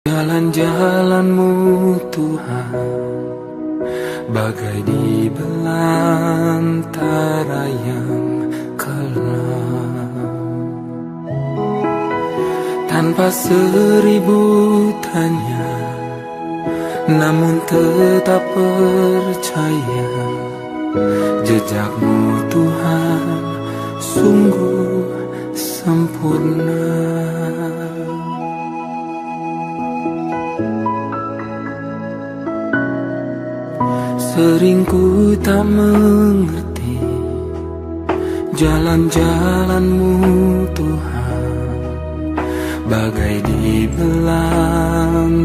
Jalan-jalanmu Tuhan, bagai di belantara yang kelam. Tanpa seribu tanya, namun tetap percaya, jejakmu Tuhan sungguh sempurna. Sering ku tak mengerti jalan-jalanmu Tuhan, bagai di belantara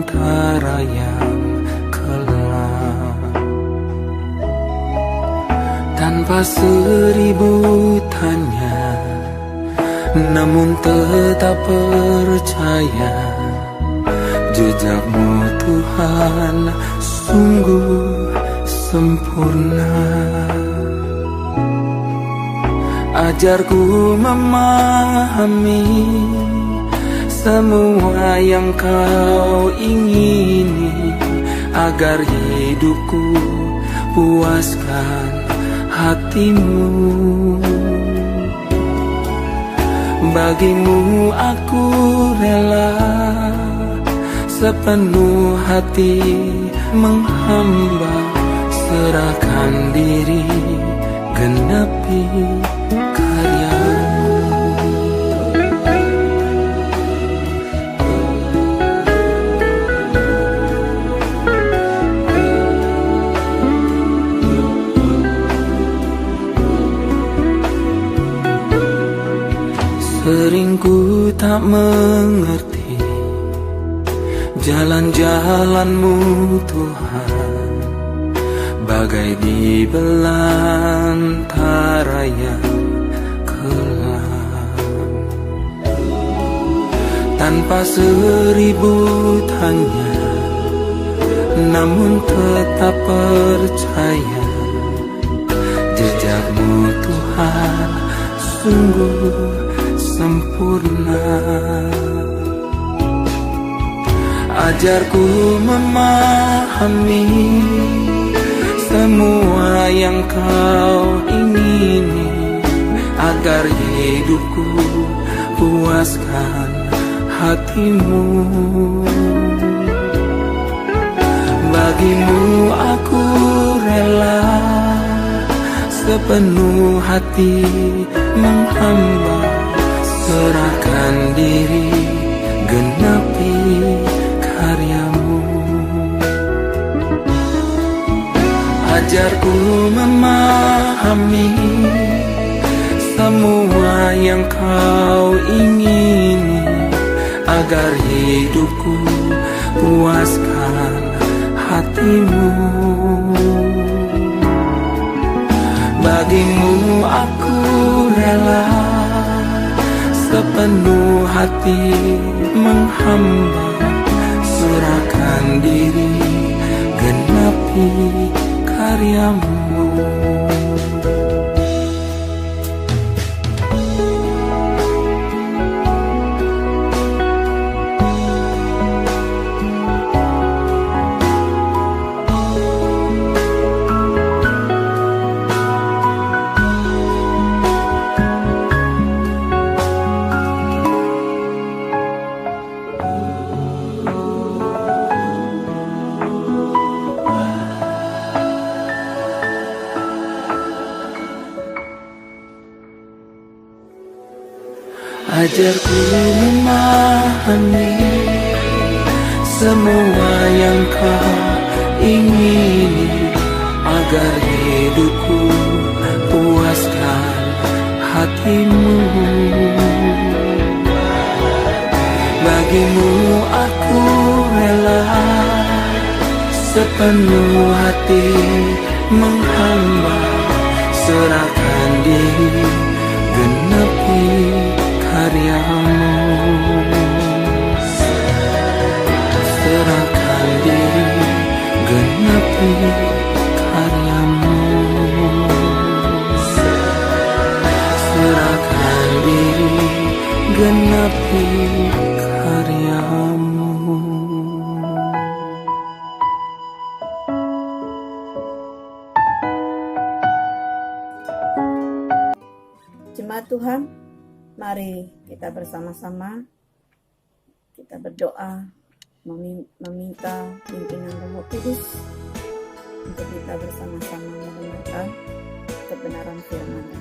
yang kelam. Tanpa seribu tanya, namun tetap percaya, jejakmu Tuhan sungguh sempurna. Ajarku memahami semua yang kau ingini, agar hidupku puaskan hatimu. Bagimu aku rela sepenuh hati menghamba, serahkan diri, genapi karyamu. Sering ku tak mengerti jalan-jalanmu Tuhan, bagai di belantara yang kelam. Tanpa seribu tanya, namun tetap percaya, jejakmu Tuhan sungguh sempurna. Ajarku memahami semua yang kau ingini, agar hidupku puaskan hatimu. Bagimu aku rela sepenuh hati menghamba, serahkan diri, genapi karyamu. Ajarku memahami semua yang kau ingini, agar hidupku puaskan hatimu. Bagimu aku rela sepenuh hati menghamba, serahkan diri, genapi karyamu. Ajarku memahami semua yang kau ingini, agar hidupku puaskan hatimu. Bagimu aku rela sepenuh hati menghamba, serahkan diri, genapi karyamu. Serahkan diri, genapi karyamu. Serahkan diri, genapi karyamu. Jemaat Tuhan, mari kita bersama-sama kita berdoa meminta pimpinan Roh Kudus untuk kita bersama-sama mendengarkan kebenaran firman-Nya.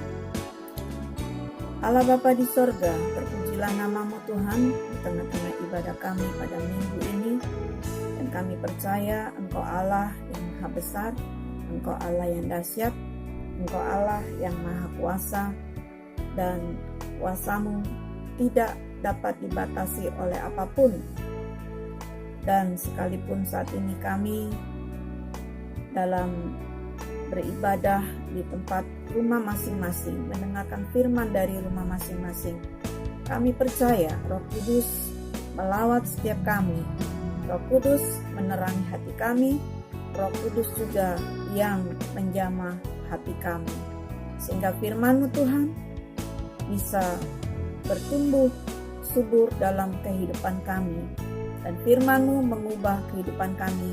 Allah Bapa di sorga, terpujilah nama-Mu Tuhan di tengah-tengah ibadah kami pada minggu ini. Dan kami percaya Engkau Allah yang maha besar, Engkau Allah yang dahsyat, Engkau Allah yang maha kuasa, dan kuasa-Mu tidak dapat dibatasi oleh apapun. Dan sekalipun saat ini kami dalam beribadah di tempat rumah masing-masing, mendengarkan firman dari rumah masing-masing, kami percaya Roh Kudus melawat setiap kami. Roh Kudus menerangi hati kami. Roh Kudus juga yang menjamah hati kami, sehingga firman-Mu Tuhan bisa bertumbuh subur dalam kehidupan kami, dan firman-Mu mengubah kehidupan kami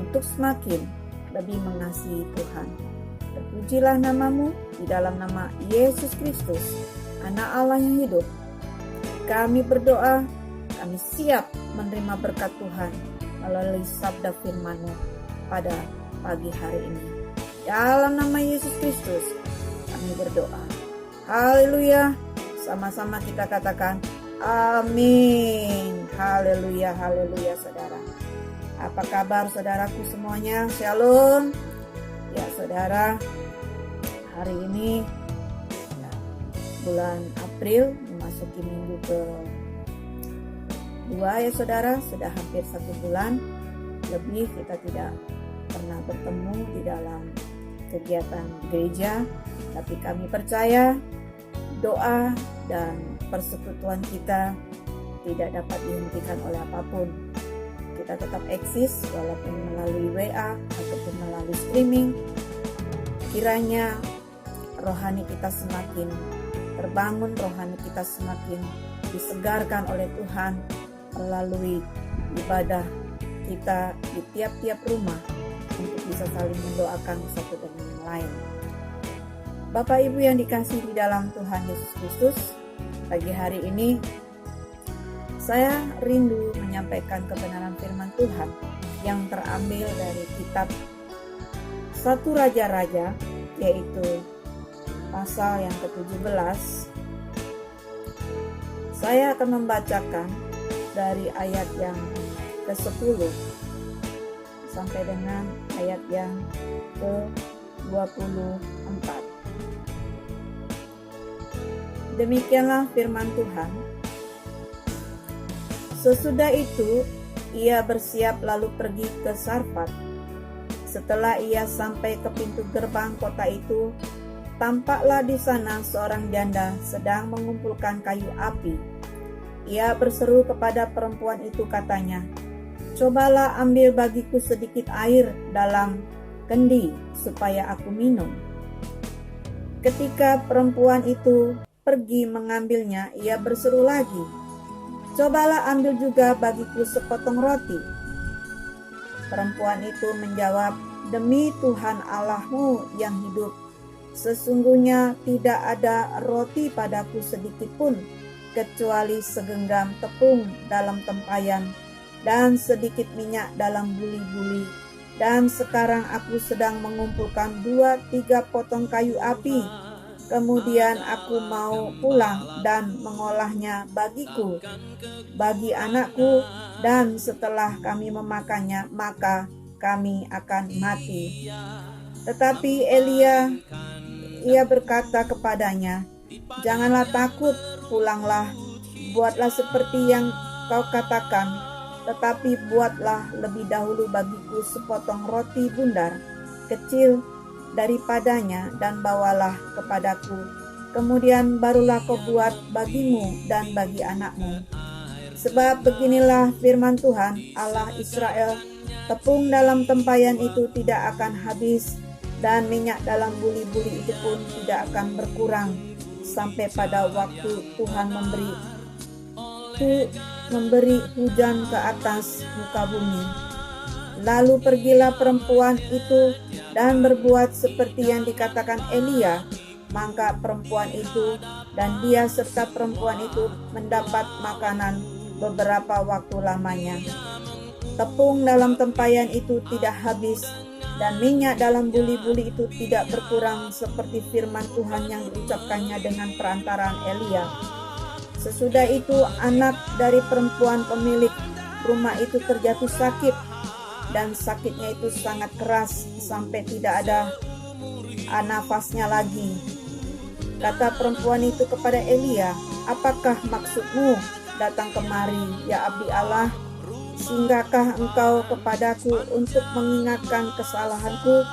untuk semakin lebih mengasihi Tuhan. Terpujilah nama-Mu, di dalam nama Yesus Kristus, Anak Allah yang hidup. Kami berdoa, kami siap menerima berkat Tuhan melalui sabda firman-Mu pada pagi hari ini. Dalam nama Yesus Kristus kami berdoa. Haleluya. Sama-sama kita katakan amin. Haleluya, haleluya saudara. Apa kabar saudaraku semuanya? Shalom. Ya saudara, hari ini ya, bulan April memasuki minggu ke-2 ya saudara. Sudah hampir 1 bulan lebih kita tidak pernah bertemu di dalam kegiatan gereja. Tapi kami percaya doa dan persekutuan kita tidak dapat dihentikan oleh apapun. Kita tetap eksis walaupun melalui WA ataupun melalui streaming. Kiranya rohani kita semakin terbangun, rohani kita semakin disegarkan oleh Tuhan melalui ibadah kita di tiap-tiap rumah untuk bisa saling mendoakan satu dengan yang lain. Bapak Ibu yang dikasihi di dalam Tuhan Yesus Kristus, pagi hari ini saya rindu menyampaikan kebenaran firman Tuhan yang terambil dari kitab 1 Raja-Raja, yaitu pasal yang ke-17. Saya akan membacakan dari ayat yang ke-10 sampai dengan ayat yang ke-24. Demikianlah firman Tuhan. Sesudah itu, ia bersiap lalu pergi ke Sarfat. Setelah ia sampai ke pintu gerbang kota itu, tampaklah di sana seorang janda sedang mengumpulkan kayu api. Ia berseru kepada perempuan itu, katanya, "Cobalah ambil bagiku sedikit air dalam kendi supaya aku minum." Ketika perempuan itu pergi mengambilnya, ia berseru lagi, "Cobalah ambil juga bagiku sepotong roti." Perempuan itu menjawab, "Demi Tuhan Allahmu yang hidup, sesungguhnya tidak ada roti padaku sedikit pun, kecuali segenggam tepung dalam tempayan dan sedikit minyak dalam buli-buli. Dan sekarang aku sedang mengumpulkan 2-3 potong kayu api. Kemudian aku mau pulang dan mengolahnya bagiku, bagi anakku, dan setelah kami memakannya, maka kami akan mati." Tetapi ia berkata kepadanya, "Janganlah takut, pulanglah, buatlah seperti yang kau katakan, tetapi buatlah lebih dahulu bagiku sepotong roti bundar kecil daripadanya dan bawalah kepadaku. Kemudian barulah kau buat bagimu dan bagi anakmu. Sebab beginilah firman Tuhan Allah Israel, tepung dalam tempayan itu tidak akan habis, dan minyak dalam buli-buli itu pun tidak akan berkurang, sampai pada waktu Tuhan memberi hujan ke atas muka bumi. Lalu pergilah perempuan itu dan berbuat seperti yang dikatakan Elia. Maka perempuan itu dan dia serta perempuan itu mendapat makanan beberapa waktu lamanya. Tepung dalam tempayan itu tidak habis, dan minyak dalam buli-buli itu tidak berkurang, seperti firman Tuhan yang diucapkannya dengan perantaraan Elia. Sesudah itu anak dari perempuan pemilik rumah itu terjatuh sakit, dan sakitnya itu sangat keras sampai tidak ada nafasnya lagi. Kata perempuan itu kepada Elia, "Apakah maksudmu datang kemari, ya abdi Allah? Singgahkah engkau kepadaku untuk mengingatkan kesalahanku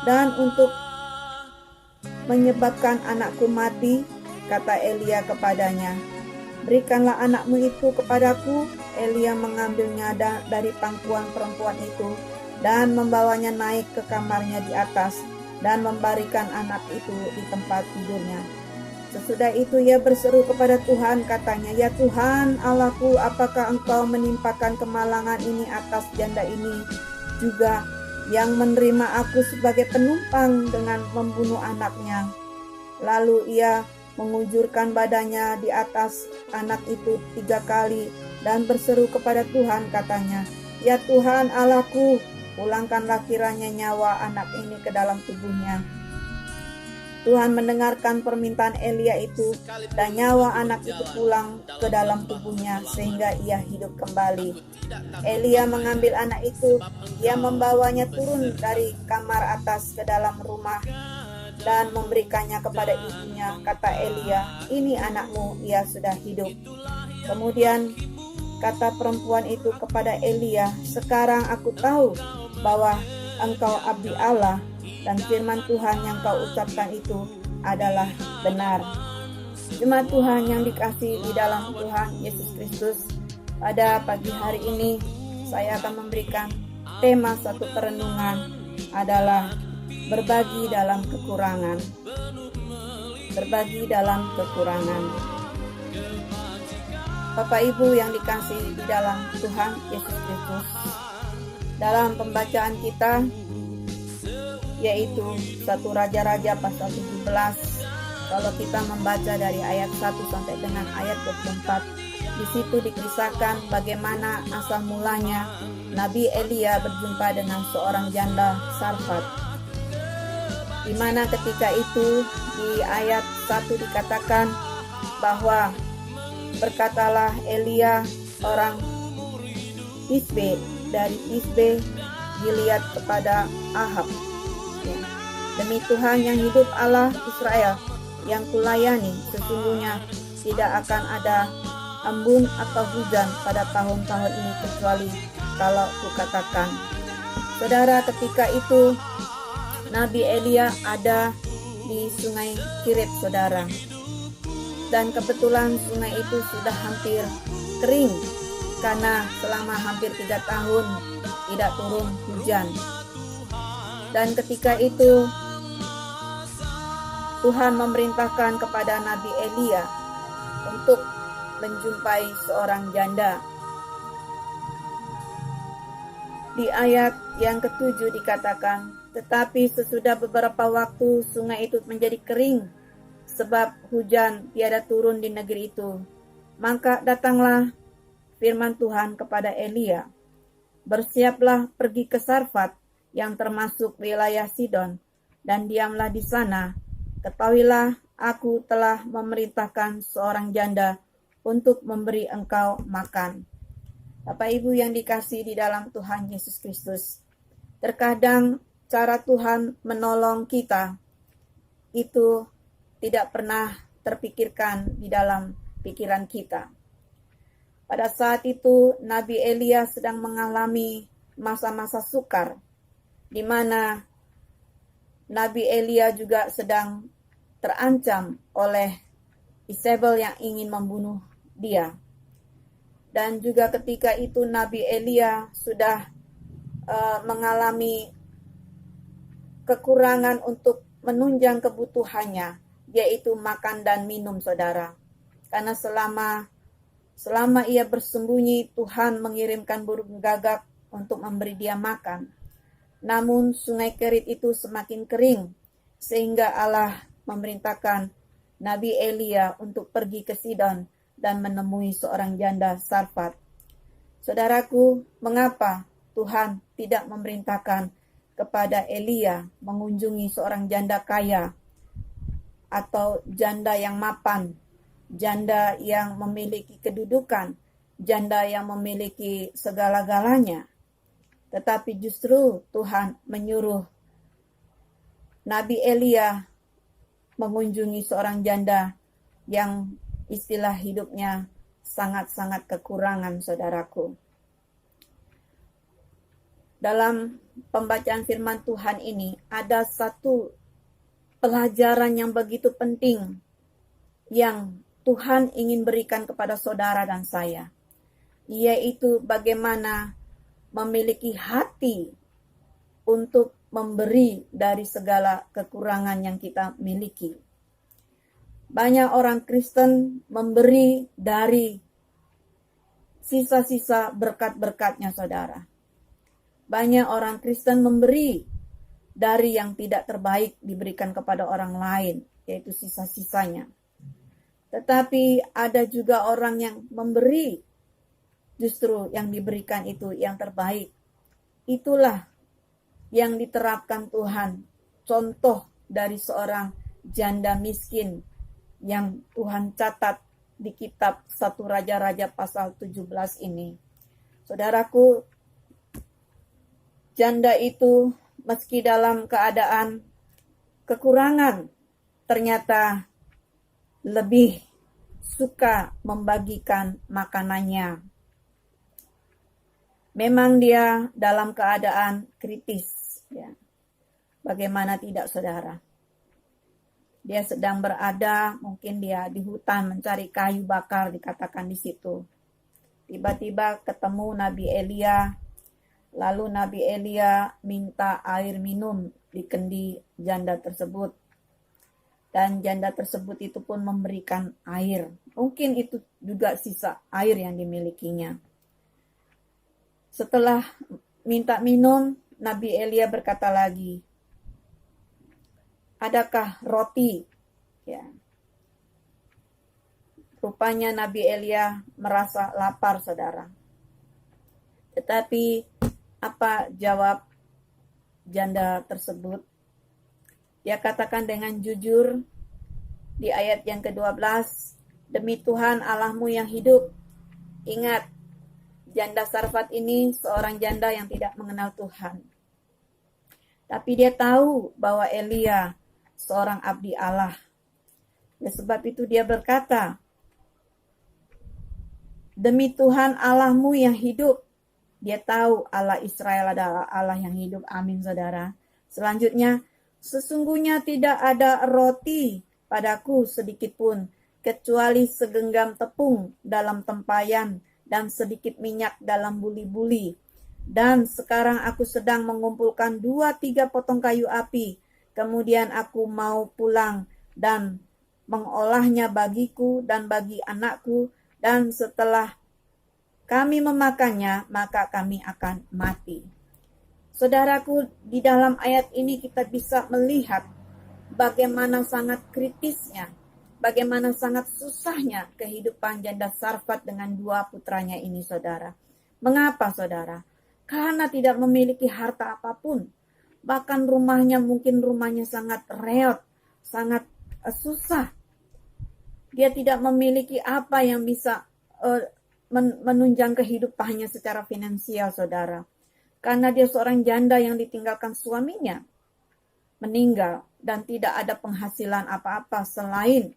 dan untuk menyebabkan anakku mati?" Kata Elia kepadanya, "Berikanlah anakmu itu kepadaku." Elia mengambilnya dari pangkuan perempuan itu dan membawanya naik ke kamarnya di atas dan memberikan anak itu di tempat tidurnya. Sesudah itu ia berseru kepada Tuhan, katanya, "Ya Tuhan Allahku, apakah engkau menimpakan kemalangan ini atas janda ini juga, yang menerima aku sebagai penumpang dengan membunuh anaknya?" Lalu ia mengujurkan badannya di atas anak itu 3 kali dan berseru kepada Tuhan, katanya, "Ya Tuhan Allahku, pulangkanlah kiranya nyawa anak ini ke dalam tubuhnya." Tuhan mendengarkan permintaan Elia itu, dan nyawa anak itu pulang ke dalam tubuhnya sehingga ia hidup kembali. Elia mengambil anak itu, ia membawanya turun dari kamar atas ke dalam rumah dan memberikannya kepada ibunya. Kata Elia, "Ini anakmu, ia sudah hidup." Kemudian kata perempuan itu kepada Elia, "Sekarang aku tahu bahwa engkau abdi Allah, dan firman Tuhan yang kau ucapkan itu adalah benar." Jemaat Tuhan yang dikasihi di dalam Tuhan Yesus Kristus, pada pagi hari ini saya akan memberikan tema satu perenungan adalah berbagi dalam kekurangan. Berbagi dalam kekurangan. Bapak Ibu yang dikasihi di dalam Tuhan Yesus Kristus, dalam pembacaan kita yaitu 1 Raja-Raja pasal 17, kalau kita membaca dari ayat 1 sampai dengan ayat 24, di situ dikisahkan bagaimana asal mulanya Nabi Elia berjumpa dengan seorang janda Sarfat, di mana ketika itu di ayat 1 dikatakan bahwa berkatalah Elia orang Tisbe dari Tisbe Gilead kepada Ahab, "Demi Tuhan yang hidup, Allah Israel yang kulayani, sesungguhnya tidak akan ada embun atau hujan pada tahun-tahun ini kecuali kalau kukatakan." Saudara, ketika itu Nabi Elia ada di sungai Kirit, saudara. Dan kebetulan sungai itu sudah hampir kering karena selama hampir 3 tahun tidak turun hujan. Dan ketika itu Tuhan memerintahkan kepada Nabi Elia untuk menjumpai seorang janda. Di ayat yang ke-7 dikatakan, "Tetapi sesudah beberapa waktu sungai itu menjadi kering, sebab hujan tiada turun di negeri itu. Maka datanglah firman Tuhan kepada Elia, 'Bersiaplah pergi ke Sarfat yang termasuk wilayah Sidon, dan diamlah di sana. Ketahuilah, aku telah memerintahkan seorang janda untuk memberi engkau makan.'" Bapak Ibu yang dikasihi di dalam Tuhan Yesus Kristus, terkadang cara Tuhan menolong kita itu tidak pernah terpikirkan di dalam pikiran kita. Pada saat itu Nabi Elia sedang mengalami masa-masa sukar, di mana Nabi Elia juga sedang terancam oleh Isabel yang ingin membunuh dia. Dan juga ketika itu Nabi Elia sudah mengalami kekurangan untuk menunjang kebutuhannya, yaitu makan dan minum, saudara. Karena selama ia bersembunyi, Tuhan mengirimkan burung gagak untuk memberi dia makan. Namun sungai Kerit itu semakin kering, sehingga Allah memerintahkan Nabi Elia untuk pergi ke Sidon dan menemui seorang janda Sarfat. Saudaraku, mengapa Tuhan tidak memerintahkan kepada Elia mengunjungi seorang janda kaya atau janda yang mapan, janda yang memiliki kedudukan, janda yang memiliki segala-galanya? Tetapi justru Tuhan menyuruh Nabi Elia mengunjungi seorang janda yang istilah hidupnya sangat-sangat kekurangan, saudaraku. Dalam pembacaan firman Tuhan ini ada satu pelajaran yang begitu penting yang Tuhan ingin berikan kepada saudara dan saya, yaitu bagaimana memiliki hati untuk memberi dari segala kekurangan yang kita miliki. Banyak orang Kristen memberi dari sisa-sisa berkat-berkatnya, saudara. Banyak orang Kristen memberi dari yang tidak terbaik diberikan kepada orang lain, yaitu sisa-sisanya. Tetapi ada juga orang yang memberi, justru yang diberikan itu yang terbaik. Itulah yang diterapkan Tuhan. Contoh dari seorang janda miskin yang Tuhan catat di kitab 1 Raja-Raja pasal 17 ini. Saudaraku, janda itu meski dalam keadaan kekurangan, ternyata lebih suka membagikan makanannya. Memang dia dalam keadaan kritis, ya. Bagaimana tidak, saudara? Dia sedang berada, mungkin dia di hutan mencari kayu bakar, dikatakan di situ. Tiba-tiba ketemu Nabi Elia, lalu Nabi Elia minta air minum di kendi janda tersebut. Dan janda tersebut itu pun memberikan air. Mungkin itu juga sisa air yang dimilikinya. Setelah minta minum, Nabi Elia berkata lagi, adakah roti? Ya. Rupanya Nabi Elia merasa lapar, saudara. Tetapi apa jawab janda tersebut? Dia katakan dengan jujur di ayat yang ke-12, demi Tuhan Allahmu yang hidup. Ingat, janda Sarfat ini seorang janda yang tidak mengenal Tuhan. Tapi dia tahu bahwa Elia seorang abdi Allah. Oleh sebab itu dia berkata, demi Tuhan Allahmu yang hidup. Dia tahu Allah Israel adalah Allah yang hidup. Amin, saudara. Selanjutnya, sesungguhnya tidak ada roti padaku sedikit pun, kecuali segenggam tepung dalam tempayan dan sedikit minyak dalam buli-buli. Dan sekarang aku sedang mengumpulkan 2-3 potong kayu api. Kemudian aku mau pulang dan mengolahnya bagiku dan bagi anakku. Dan setelah kami memakannya, maka kami akan mati. Saudaraku, di dalam ayat ini kita bisa melihat bagaimana sangat kritisnya, bagaimana sangat susahnya kehidupan janda Sarfat dengan 2 putranya ini, saudara. Mengapa, saudara? Karena tidak memiliki harta apapun. Bahkan rumahnya mungkin rumahnya sangat reot, sangat susah. Dia tidak memiliki apa yang bisa menunjang kehidupannya secara finansial, saudara. Karena dia seorang janda yang ditinggalkan suaminya, meninggal, dan tidak ada penghasilan apa-apa selain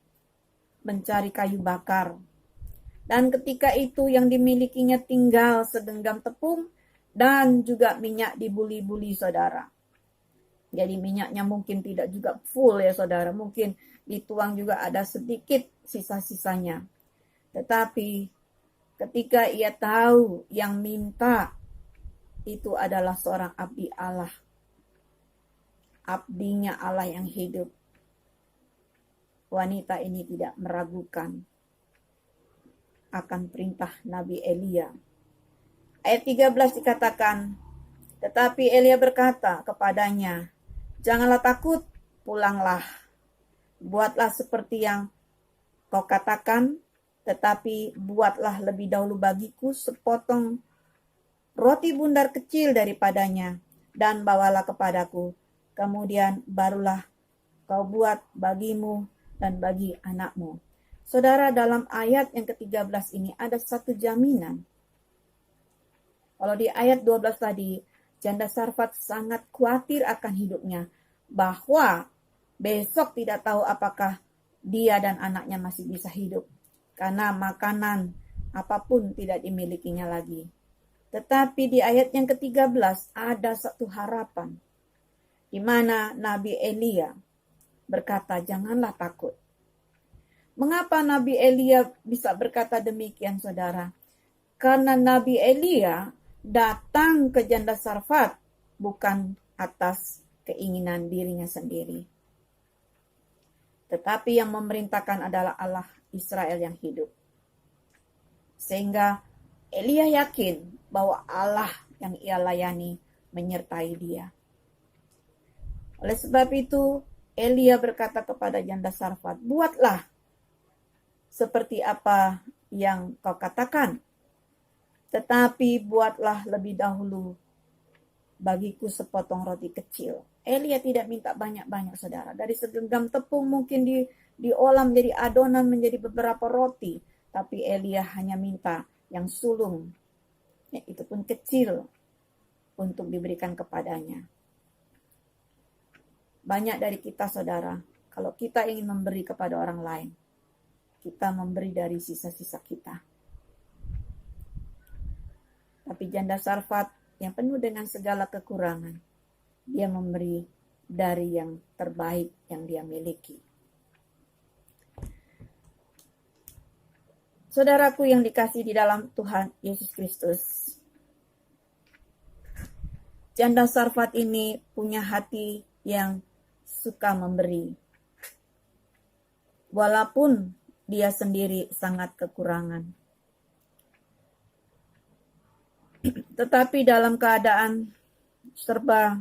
mencari kayu bakar. Dan ketika itu yang dimilikinya tinggal segenggam tepung dan juga minyak di buli-buli, saudara. Jadi minyaknya mungkin tidak juga full ya, saudara. Mungkin dituang juga ada sedikit sisa-sisanya. Tetapi ketika ia tahu yang minta itu adalah seorang abdi Allah, abdinya Allah yang hidup, wanita ini tidak meragukan akan perintah Nabi Elia. Ayat 13 dikatakan, tetapi Elia berkata kepadanya, janganlah takut, pulanglah. buatlah seperti yang kau katakan, tetapi buatlah lebih dahulu bagiku sepotong roti bundar kecil daripadanya, dan bawalah kepadaku. Kemudian barulah kau buat bagimu dan bagi anakmu. Saudara, dalam ayat yang ke-13 ini ada satu jaminan. Kalau di ayat 12 tadi, janda Sarfat sangat khawatir akan hidupnya, bahwa besok tidak tahu apakah dia dan anaknya masih bisa hidup, karena makanan apapun tidak dimilikinya lagi. Tetapi di ayat yang ke-13 ada satu harapan, di mana Nabi Elia berkata, janganlah takut. Mengapa Nabi Elia bisa berkata demikian, saudara? Karena Nabi Elia datang ke janda Sarfat bukan atas keinginan dirinya sendiri, tetapi yang memerintahkan adalah Allah Israel yang hidup. Sehingga Elia yakin bahwa Allah yang ia layani menyertai dia. Oleh sebab itu, Elia berkata kepada janda Sarfat, buatlah seperti apa yang kau katakan, tetapi buatlah lebih dahulu bagiku sepotong roti kecil. Elia tidak minta banyak-banyak, saudara. Dari segenggam tepung mungkin diolah menjadi adonan menjadi beberapa roti. Tapi Elia hanya minta yang sulung, ya, itu pun kecil, untuk diberikan kepadanya. Banyak dari kita, saudara, kalau kita ingin memberi kepada orang lain, kita memberi dari sisa-sisa kita. Tapi janda Sarfat yang penuh dengan segala kekurangan, dia memberi dari yang terbaik yang dia miliki. Saudaraku yang dikasihi di dalam Tuhan Yesus Kristus, janda Sarfat ini punya hati yang suka memberi. Walaupun dia sendiri sangat kekurangan. Tetapi dalam keadaan serba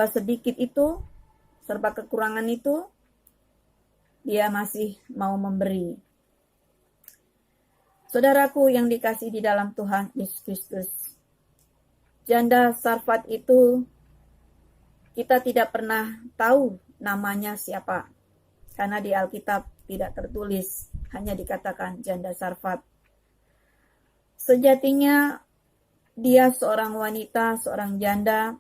sedikit itu, serba kekurangan itu, dia masih mau memberi. Saudaraku yang dikasihi di dalam Tuhan Yesus Kristus, janda Sarfat itu kita tidak pernah tahu namanya siapa, karena di Alkitab tidak tertulis, hanya dikatakan janda Sarfat. Sejatinya dia seorang wanita, seorang janda,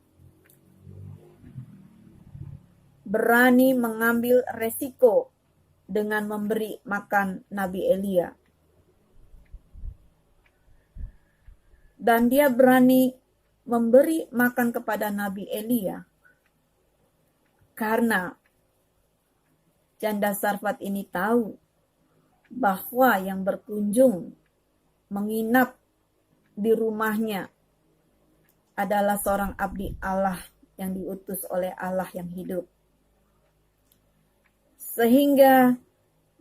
berani mengambil resiko dengan memberi makan Nabi Elia. Dan dia berani memberi makan kepada Nabi Elia karena janda Sarfat ini tahu bahwa yang berkunjung menginap di rumahnya adalah seorang abdi Allah yang diutus oleh Allah yang hidup. Sehingga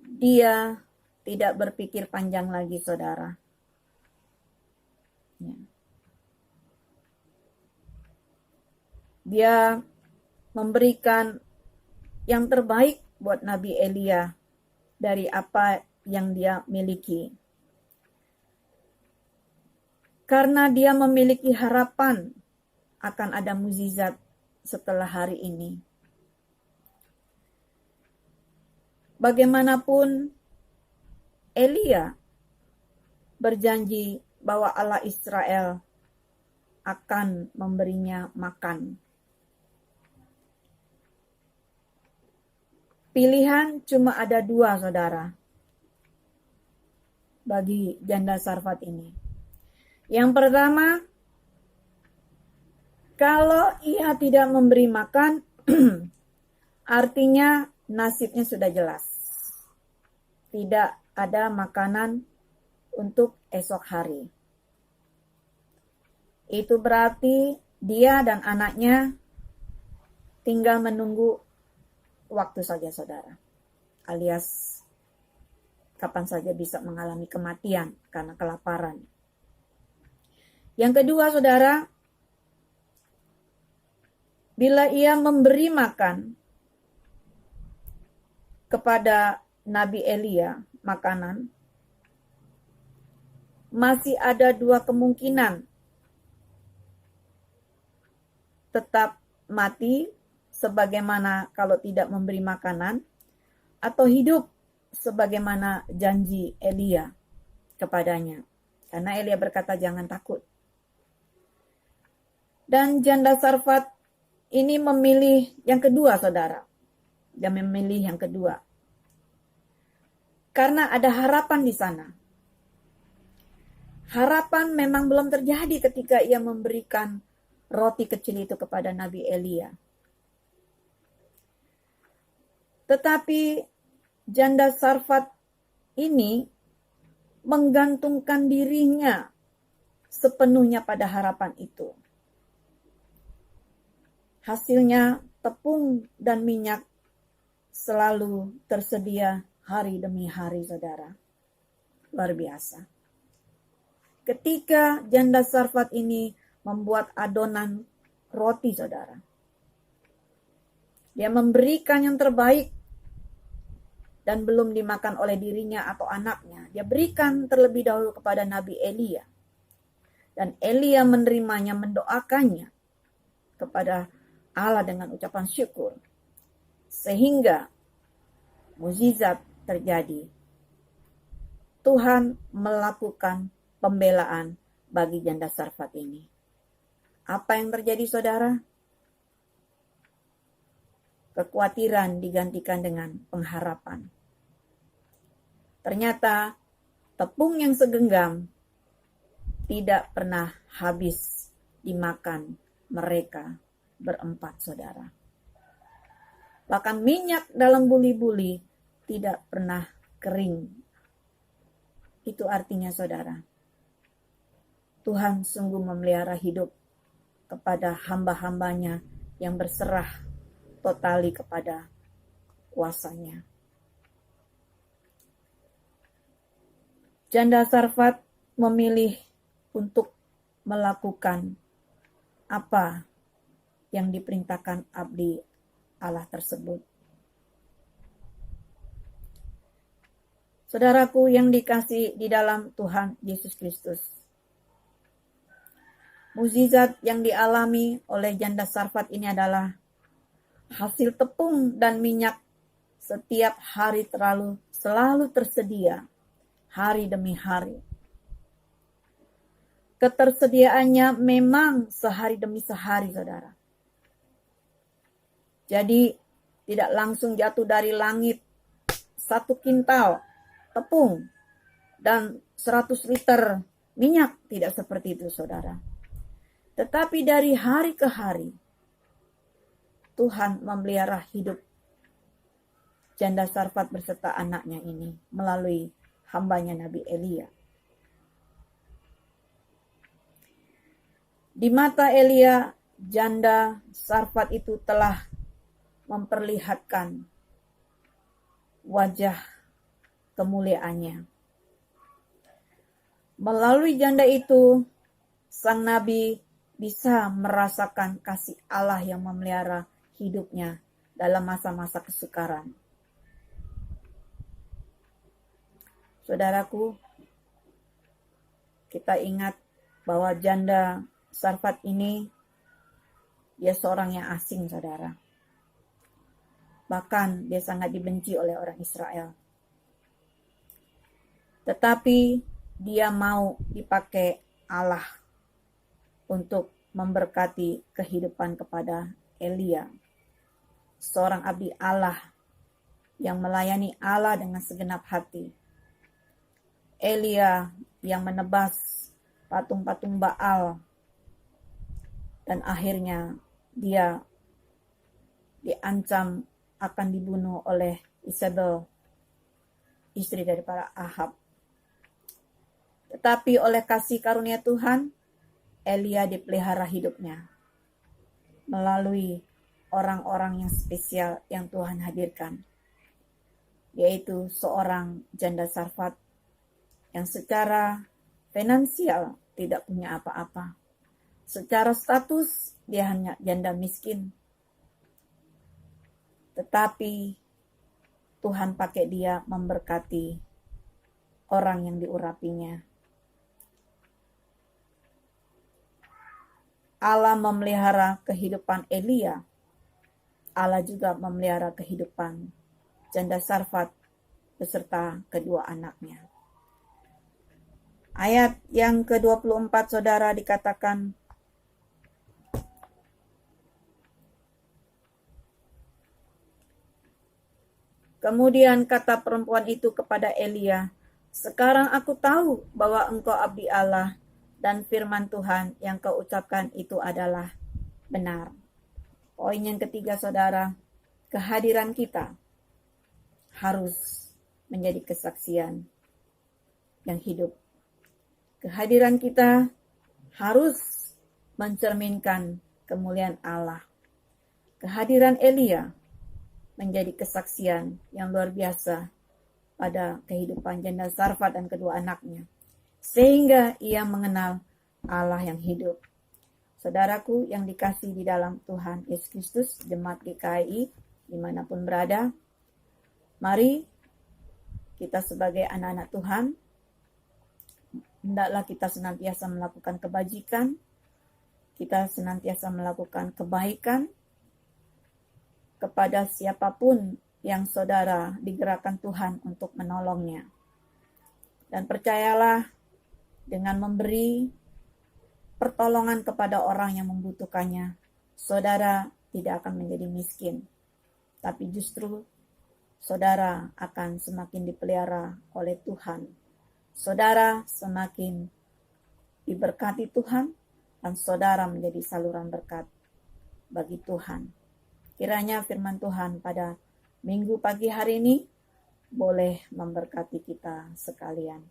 dia tidak berpikir panjang lagi, saudara. Ya. Dia memberikan yang terbaik buat Nabi Elia dari apa yang dia miliki. Karena dia memiliki harapan akan ada mukjizat setelah hari ini. Bagaimanapun Elia berjanji bahwa Allah Israel akan memberinya makan. Pilihan cuma ada dua, saudara, bagi janda Sarfat ini. Yang pertama, kalau ia tidak memberi makan, artinya nasibnya sudah jelas. Tidak ada makanan untuk esok hari. Itu berarti dia dan anaknya tinggal menunggu waktu saja, saudara. Alias kapan saja bisa mengalami kematian karena kelaparan. Yang kedua, saudara, bila ia memberi makan, kepada Nabi Elia makanan, masih ada dua kemungkinan: tetap mati sebagaimana kalau tidak memberi makanan, atau hidup sebagaimana janji Elia kepadanya. Karena Elia berkata, jangan takut. Dan janda Sarfat ini memilih yang kedua, saudara. Dia memilih yang kedua. Karena ada harapan di sana. Harapan memang belum terjadi ketika ia memberikan roti kecil itu kepada Nabi Elia. Tetapi janda Sarfat ini menggantungkan dirinya sepenuhnya pada harapan itu. Hasilnya tepung dan minyak selalu tersedia hari demi hari, saudara. Luar biasa. Ketika janda Sarfat ini membuat adonan roti, saudara, dia memberikan yang terbaik dan belum dimakan oleh dirinya atau anaknya. Dia berikan terlebih dahulu kepada Nabi Elia. Dan Elia menerimanya, mendoakannya kepada Allah dengan ucapan syukur. Sehingga mukjizat terjadi. Tuhan melakukan pembelaan bagi janda Sarfat ini. Apa yang terjadi, saudara? Kekhawatiran digantikan dengan pengharapan. Ternyata tepung yang segenggam tidak pernah habis dimakan mereka berempat, saudara. Bahkan minyak dalam buli-buli tidak pernah kering. Itu artinya, saudara, Tuhan sungguh memelihara hidup kepada hamba-hambanya yang berserah totali kepada kuasanya. Janda Sarfat memilih untuk melakukan apa yang diperintahkan abdi Allah tersebut. Saudaraku yang dikasihi di dalam Tuhan Yesus Kristus, mukjizat yang dialami oleh janda Sarfat ini adalah hasil tepung dan minyak setiap hari selalu tersedia, hari demi hari. Ketersediaannya memang sehari demi sehari, saudara. Jadi tidak langsung jatuh dari langit 1 kintal tepung dan 100 liter minyak. Tidak seperti itu, saudara. Tetapi dari hari ke hari, Tuhan memelihara hidup janda Sarfat beserta anaknya ini melalui hambanya Nabi Elia. Di mata Elia, janda Sarfat itu telah memperlihatkan wajah kemuliaannya. Melalui janda itu, sang nabi bisa merasakan kasih Allah yang memelihara hidupnya dalam masa-masa kesukaran. Saudaraku, kita ingat bahwa janda Sarfat ini, dia seorang yang asing, saudara. Bahkan dia sangat dibenci oleh orang Israel. Tetapi dia mau dipakai Allah untuk memberkati kehidupan kepada Elia, seorang abdi Allah yang melayani Allah dengan segenap hati. Elia yang menebas patung-patung Baal, dan akhirnya dia diancam akan dibunuh oleh Isabel, istri daripada Ahab. Tetapi oleh kasih karunia Tuhan, Elia dipelihara hidupnya melalui orang-orang yang spesial yang Tuhan hadirkan, yaitu seorang janda Sarfat yang secara finansial tidak punya apa-apa. Secara status dia hanya janda miskin. Tetapi Tuhan pakai dia memberkati orang yang diurapinya. Allah memelihara kehidupan Elia. Allah juga memelihara kehidupan janda Sarfat beserta kedua anaknya. Ayat yang ke-24 saudara dikatakan, kemudian kata perempuan itu kepada Elia, sekarang aku tahu bahwa engkau abdi Allah dan firman Tuhan yang kau ucapkan itu adalah benar. Poin yang ketiga saudara, kehadiran kita harus menjadi kesaksian yang hidup. Kehadiran kita harus mencerminkan kemuliaan Allah. Kehadiran Elia menjadi kesaksian yang luar biasa pada kehidupan janda Sarfat dan kedua anaknya, sehingga ia mengenal Allah yang hidup. Saudaraku yang dikasihi di dalam Tuhan Yesus Kristus, jemaat GKI dimanapun berada, mari kita sebagai anak-anak Tuhan, hendaklah kita senantiasa melakukan kebajikan, kita senantiasa melakukan kebaikan kepada siapapun yang saudara digerakkan Tuhan untuk menolongnya. Dan percayalah, dengan memberi pertolongan kepada orang yang membutuhkannya, saudara tidak akan menjadi miskin, tapi justru saudara akan semakin dipelihara oleh Tuhan. Saudara semakin diberkati Tuhan, dan saudara menjadi saluran berkat bagi Tuhan. Kiranya firman Tuhan pada minggu pagi hari ini boleh memberkati kita sekalian.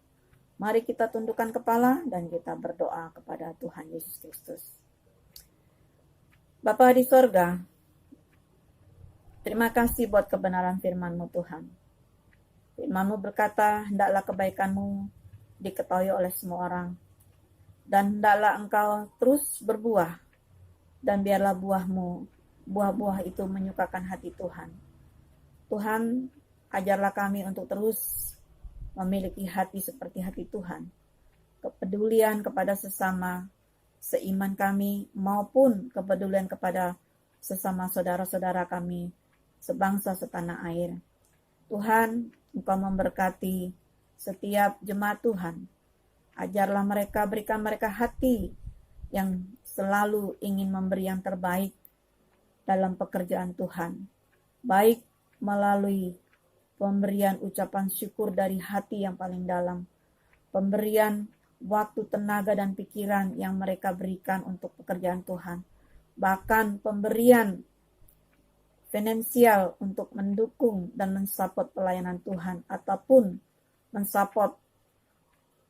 Mari kita tundukkan kepala dan kita berdoa kepada Tuhan Yesus Kristus. Bapa di sorga, terima kasih buat kebenaran firman-Mu Tuhan. Firman-Mu berkata, hendaklah kebaikan-Mu diketahui oleh semua orang, dan hendaklah Engkau terus berbuah, dan biarlah buah-buah itu menyukakan hati Tuhan. Tuhan, ajarlah kami untuk terus memiliki hati seperti hati Tuhan, kepedulian kepada sesama seiman kami, maupun kepedulian kepada sesama saudara-saudara kami sebangsa setanah air. Tuhan, Engkau memberkati setiap jemaat Tuhan. Ajarlah mereka, berikan mereka hati yang selalu ingin memberi yang terbaik dalam pekerjaan Tuhan, baik melalui pemberian ucapan syukur dari hati yang paling dalam, pemberian waktu, tenaga, dan pikiran yang mereka berikan untuk pekerjaan Tuhan, bahkan pemberian finansial untuk mendukung dan mensupport pelayanan Tuhan, ataupun mensupport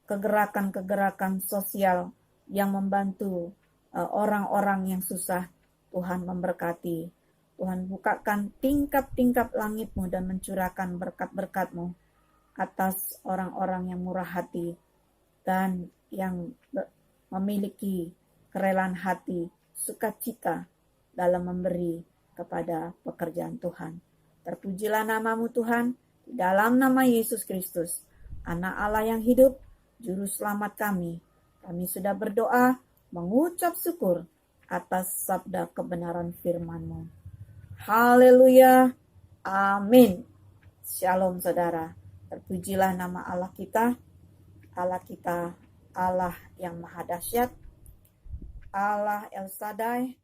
kegerakan-kegerakan sosial yang membantu orang-orang yang susah. Tuhan memberkati. Tuhan bukakan tingkap-tingkap langit-Mu dan mencurahkan berkat-berkat-Mu atas orang-orang yang murah hati dan yang memiliki kerelaan hati, sukacita dalam memberi kepada pekerjaan Tuhan. Terpujilah nama-Mu Tuhan, di dalam nama Yesus Kristus, Anak Allah yang hidup, Juru Selamat kami. Kami sudah berdoa, mengucap syukur atas sabda kebenaran firman-Mu. Haleluya, amin. Shalom saudara, terpujilah nama Allah kita, Allah yang maha dahsyat, Allah El Shaddai,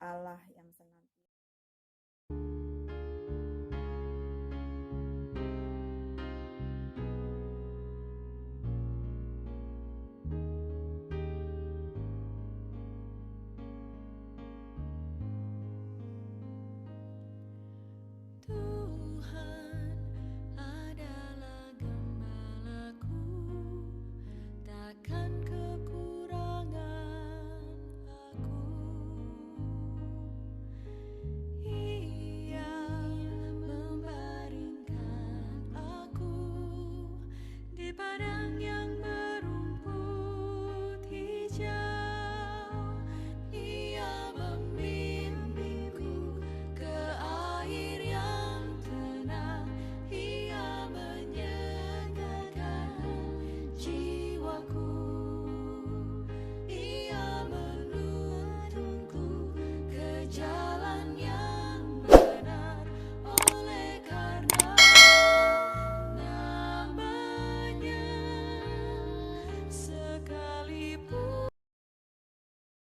Allah